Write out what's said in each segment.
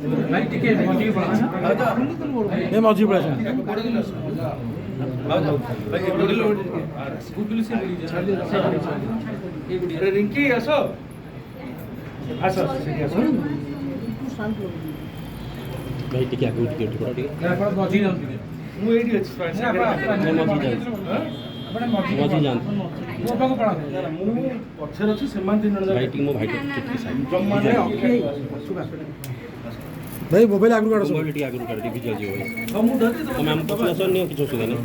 भाई टिके मजी पड़ा ए मजी पड़ा भाई गुडलू से अरे रिंकी आसो आसो सेठी आसो भाई टिके आगे टिके पड़ा टिके ଆପଣ ମଝି ଯାଆନ୍ତି ମୁଁ ଏଇଠି ଅଛି ମଝି ଯାଆନ୍ତି ମୋ ପାଖକୁ ପଳାନ୍ତୁ ମୁଁ ପଛରେ ଅଛି ସେମାନେ ତିନି ଜଣ ଭାଇ टिके ମୋ ଭାଇ टिके ଜମାରେ भाई मोबाइल आगु काढ मोबाइल टिके आगु काढ विजुअल जीव ହଁ ମୁଁ ଧରି ତମେ ଆମ ପଛରେ ଆସ ନିଅ କିଛି ଅସୁବିଧା ନାହିଁ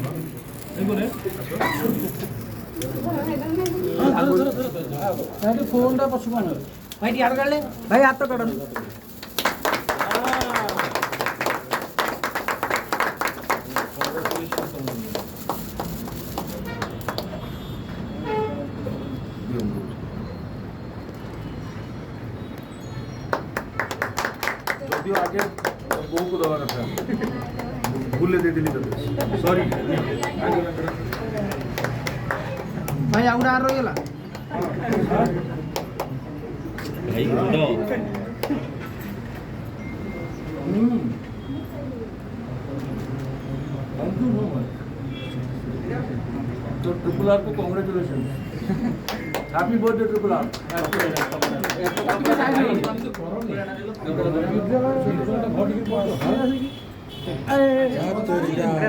फोन टा पछुक भाई टी हाथ काढ ले भाई हाथ तो काढ जो आगे बहू को दवा रखा भूले दे दिली तो सॉरी भाई आउडा आ रही भाई मुंडो तो ट्रिपल आर को congratulation happy birthday triple R